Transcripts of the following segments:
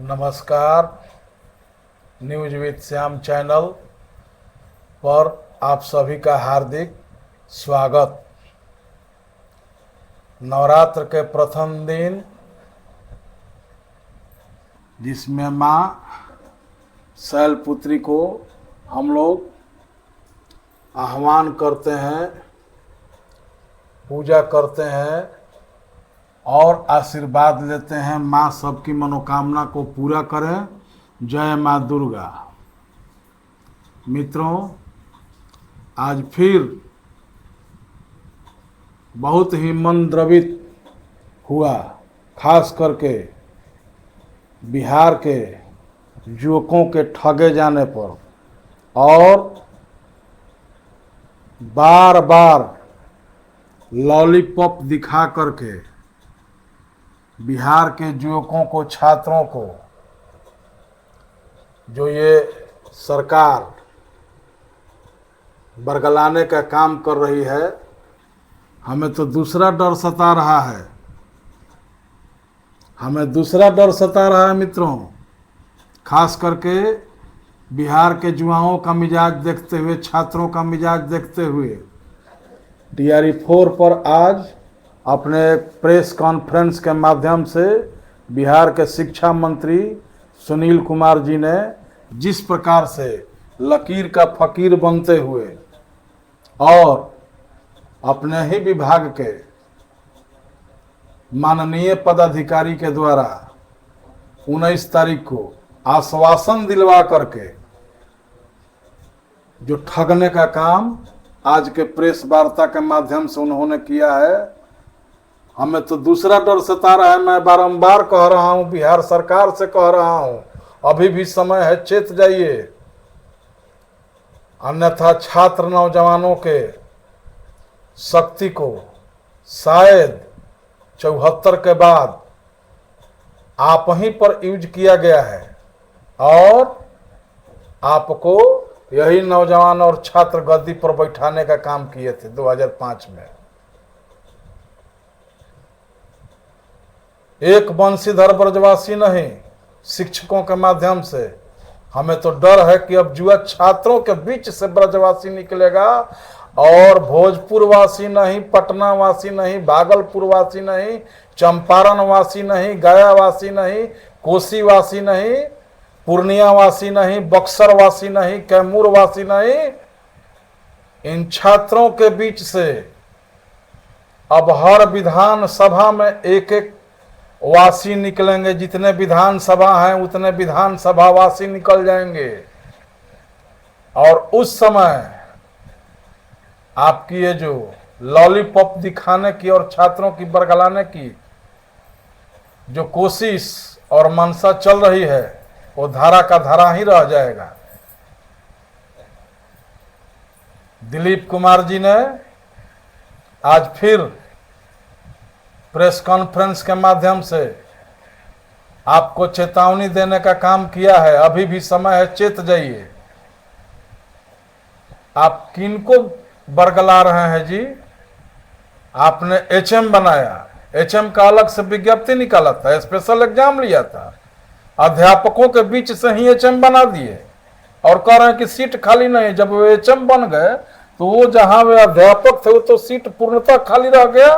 नमस्कार। News with Shyam channel पर आप सभी का हार्दिक स्वागत। नवरात्र के प्रथम दिन जिसमें माँ शैलपुत्री को हम लोग आह्वान करते हैं, पूजा करते हैं और आशीर्वाद लेते हैं। माँ सबकी मनोकामना को पूरा करें। जय माँ दुर्गा। मित्रों, आज फिर बहुत ही मन द्रवित हुआ, खास करके बिहार के युवकों के ठगे जाने पर और बार बार लॉलीपॉप दिखा करके बिहार के युवकों को, छात्रों को जो ये सरकार बरगलाने का काम कर रही है, हमें तो दूसरा डर सता रहा है। हमें दूसरा डर सता रहा है मित्रों, खास करके बिहार के युवाओं का मिजाज देखते हुए, छात्रों का मिजाज देखते हुए। TRE4 पर आज अपने प्रेस कॉन्फ्रेंस के माध्यम से बिहार के शिक्षा मंत्री सुनील कुमार जी ने जिस प्रकार से लकीर का फकीर बनते हुए और अपने ही विभाग के माननीय पदाधिकारी के द्वारा 19 तारीख को आश्वासन दिलवा करके जो ठगने का काम आज के प्रेस वार्ता के माध्यम से उन्होंने किया है, हमें तो दूसरा डर सता रहा है। मैं बारंबार कह रहा हूं, बिहार सरकार से कह रहा हूं, अभी भी समय है, चेत जाइए, अन्यथा छात्र नौजवानों के शक्ति को शायद 74 के बाद आप ही पर यूज किया गया है और आपको यही नौजवान और छात्र गद्दी पर बैठाने का काम किए थे 2005 में। एक बंशीधर ब्रजवासी नहीं, शिक्षकों के माध्यम से हमें तो डर है कि अब युवा छात्रों के बीच से ब्रजवासी निकलेगा और भोजपुर वासी नहीं, पटना वासी नहीं, भागलपुर वासी नहीं, चंपारण वासी नहीं, गया वासी नहीं, कोसी वासी नहीं, पूर्णिया वासी नहीं, बक्सर वासी नहीं, कैमूर वासी नहीं, इन छात्रों के बीच से अब हर विधान सभा में एक एक वासी निकलेंगे। जितने विधानसभा हैं उतने विधानसभा वासी निकल जाएंगे और उस समय आपकी ये जो लॉलीपॉप दिखाने की और छात्रों की बरगलाने की जो कोशिश और मंशा चल रही है, वो धारा का धारा ही रह जाएगा। दिलीप कुमार जी ने आज फिर प्रेस कॉन्फ्रेंस के माध्यम से आपको चेतावनी देने का काम किया है। अभी भी समय है, चेत जाइए। आप किनको बरगला रहे हैं जी? आपने HM बनाया, HM का अलग से विज्ञप्ति निकाला था, स्पेशल एग्जाम लिया था, अध्यापकों के बीच से ही HM बना दिए और कह रहे हैं कि सीट खाली नहीं। जब वो HM बन गए तो वो जहां वे अध्यापक थे वो तो सीट पूर्णतः खाली रह गया।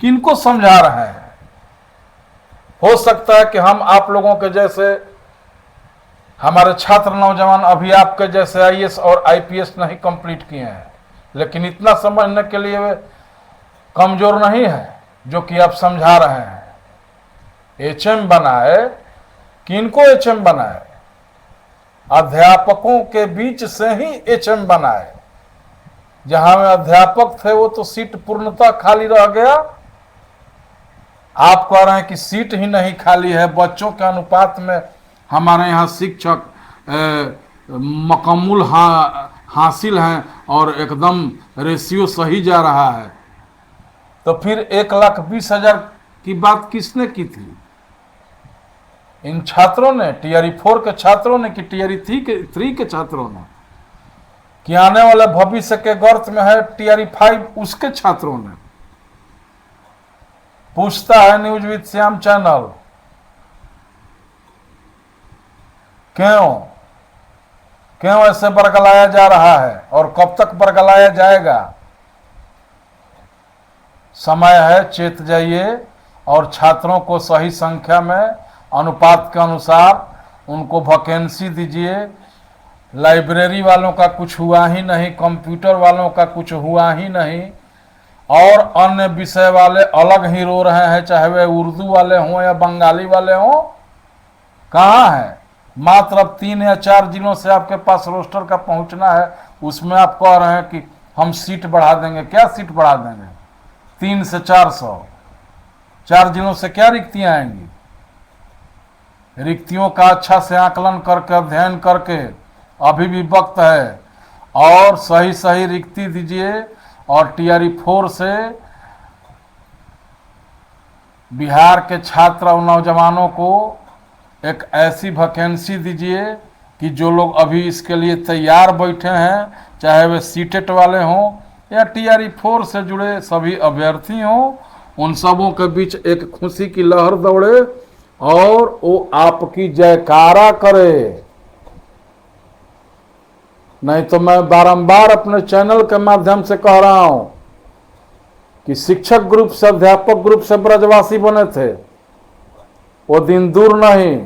किनको समझा रहे हैं? हो सकता है कि हम आप लोगों के जैसे, हमारे छात्र नौजवान अभी आपके जैसे IAS और IPS नहीं कंप्लीट किए हैं, लेकिन इतना समझने के लिए वे कमजोर नहीं है जो कि आप समझा रहे हैं। HM बनाए, किनको HM बनाए? अध्यापकों के बीच से ही HM बनाए। जहां में अध्यापक थे वो तो सीट पूर्णतः खाली रह गया। आप कह रहे हैं कि सीट ही नहीं खाली है, बच्चों के अनुपात में हमारे यहाँ शिक्षक मकम्मुल हासिल हैं और एकदम रेशियो सही जा रहा है। तो फिर 1,20,000 की बात किसने की थी? इन छात्रों ने, TRE4 के छात्रों ने कि TRE3 के छात्रों ने? कि आने वाले भविष्य के गर्त में है TRE5 उसके छात्रों ने? पूछता है न्यूज विद श्याम चैनल। क्यों क्यों ऐसे बरगलाया जा रहा है और कब तक बरगलाया जाएगा? समय है, चेत जाइए और छात्रों को सही संख्या में अनुपात के अनुसार उनको वैकेंसी दीजिए। लाइब्रेरी वालों का कुछ हुआ ही नहीं, कंप्यूटर वालों का कुछ हुआ ही नहीं, और अन्य विषय वाले अलग ही रो रहे हैं, चाहे वे उर्दू वाले हों या बंगाली वाले हों। कहाँ है? मात्र अब 3 या 4 जिलों से आपके पास रोस्टर का पहुंचना है, उसमें आप कह रहे हैं कि हम सीट बढ़ा देंगे। क्या सीट बढ़ा देंगे? 3 से 400। 4 जिलों से क्या रिक्तियां आएंगी? रिक्तियों का अच्छा से आकलन करके, अध्ययन करके अभी भी वक्त है, और सही सही रिक्ति दीजिए। और टीआरई 4 से बिहार के छात्र और नौजवानों को एक ऐसी वैकेंसी दीजिए कि जो लोग अभी इसके लिए तैयार बैठे हैं, चाहे वे सीटेट वाले हों या टीआरई 4 से जुड़े सभी अभ्यर्थी हों, उन सबों के बीच एक खुशी की लहर दौड़े और वो आपकी जयकारा करे। नहीं तो मैं बारंबार अपने चैनल के माध्यम से कह रहा हूं कि शिक्षक ग्रुप से, अध्यापक ग्रुप से ब्रजवासी बने थे। वो दिन दूर नहीं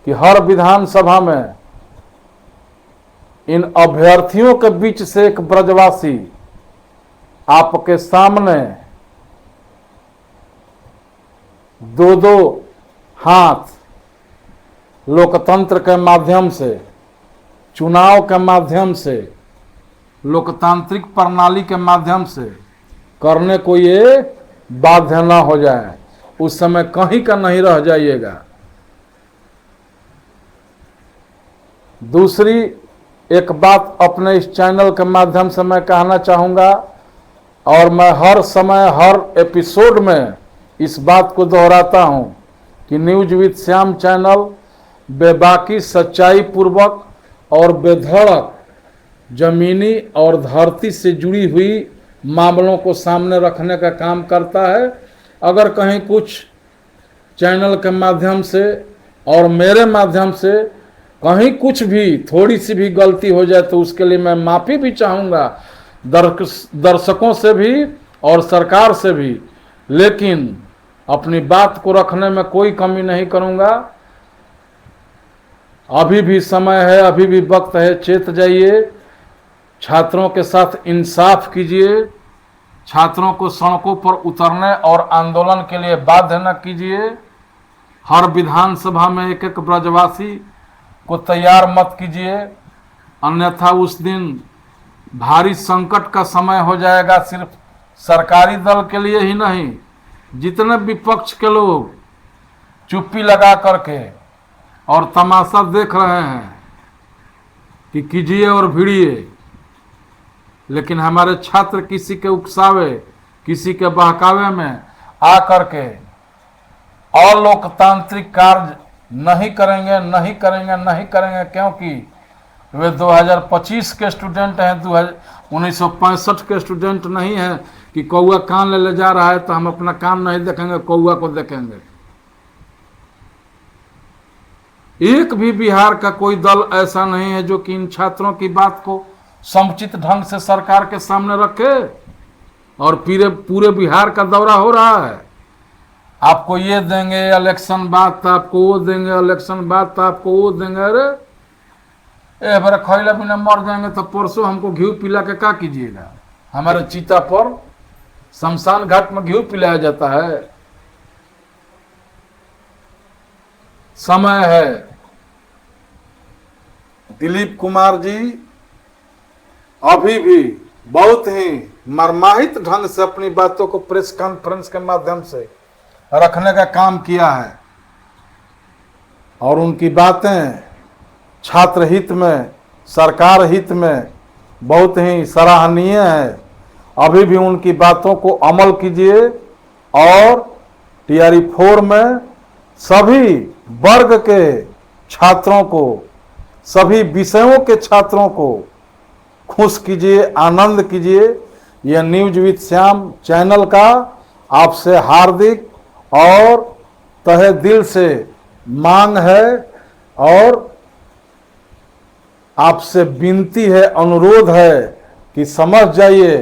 कि हर विधानसभा में इन अभ्यर्थियों के बीच से एक ब्रजवासी आपके सामने 2-2 हाथ लोकतंत्र के माध्यम से, चुनाव के माध्यम से, लोकतांत्रिक प्रणाली के माध्यम से करने को ये बाध्य न हो जाए। उस समय कहीं का नहीं रह जाइएगा। दूसरी एक बात अपने इस चैनल के माध्यम से मैं कहना चाहूँगा, और मैं हर समय हर एपिसोड में इस बात को दोहराता हूँ कि न्यूज विद श्याम चैनल बेबाकी, सच्चाई पूर्वक और बेधड़क जमीनी और धरती से जुड़ी हुई मामलों को सामने रखने का काम करता है। अगर कहीं कुछ चैनल के माध्यम से और मेरे माध्यम से कहीं कुछ भी थोड़ी सी भी गलती हो जाए तो उसके लिए मैं माफ़ी भी चाहूँगा दर्शकों से भी और सरकार से भी, लेकिन अपनी बात को रखने में कोई कमी नहीं करूँगा। अभी भी समय है, अभी भी वक्त है, चेत जाइए। छात्रों के साथ इंसाफ कीजिए। छात्रों को सड़कों पर उतरने और आंदोलन के लिए बाध्य न कीजिए। हर विधानसभा में एक एक ब्रजवासी को तैयार मत कीजिए, अन्यथा उस दिन भारी संकट का समय हो जाएगा। सिर्फ सरकारी दल के लिए ही नहीं, जितने विपक्ष के लोग चुप्पी लगा करके और तमाशा देख रहे हैं कि कीजिए और भिड़िए, लेकिन हमारे छात्र किसी के उकसावे, किसी के बहकावे में आ करके अलोकतांत्रिक कार्य नहीं करेंगे, नहीं करेंगे, नहीं करेंगे, क्योंकि वे 2025 के स्टूडेंट हैं, 1965 के स्टूडेंट नहीं हैं कि कौआ कान ले जा रहा है तो हम अपना काम नहीं देखेंगे, कौआ को देखेंगे। एक भी बिहार का कोई दल ऐसा नहीं है जो कि इन छात्रों की बात को समुचित ढंग से सरकार के सामने रखे। और पूरे बिहार का दौरा हो रहा है, आपको ये देंगे इलेक्शन बाद, तो आपको वो देंगे इलेक्शन बाद, तो आपको वो देंगे। अरे बार खैला बिना मर जाएंगे तो परसों हमको घी पिला के क्या कीजिएगा? हमारे चीता पर शमशान घाट में घी पिलाया जाता है। समय है। दिलीप कुमार जी अभी भी बहुत ही मर्माहित ढंग से अपनी बातों को प्रेस कॉन्फ्रेंस के माध्यम से रखने का काम किया है, और उनकी बातें छात्र हित में, सरकार हित में बहुत ही सराहनीय है। अभी भी उनकी बातों को अमल कीजिए और टीआरई 4 में सभी वर्ग के छात्रों को, सभी विषयों के छात्रों को खुश कीजिए, आनंद कीजिए। यह न्यूज विद श्याम चैनल का आपसे हार्दिक और तहे दिल से मांग है और आपसे विनती है, अनुरोध है कि समझ जाइए,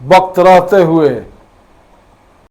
वक्त रहते हुए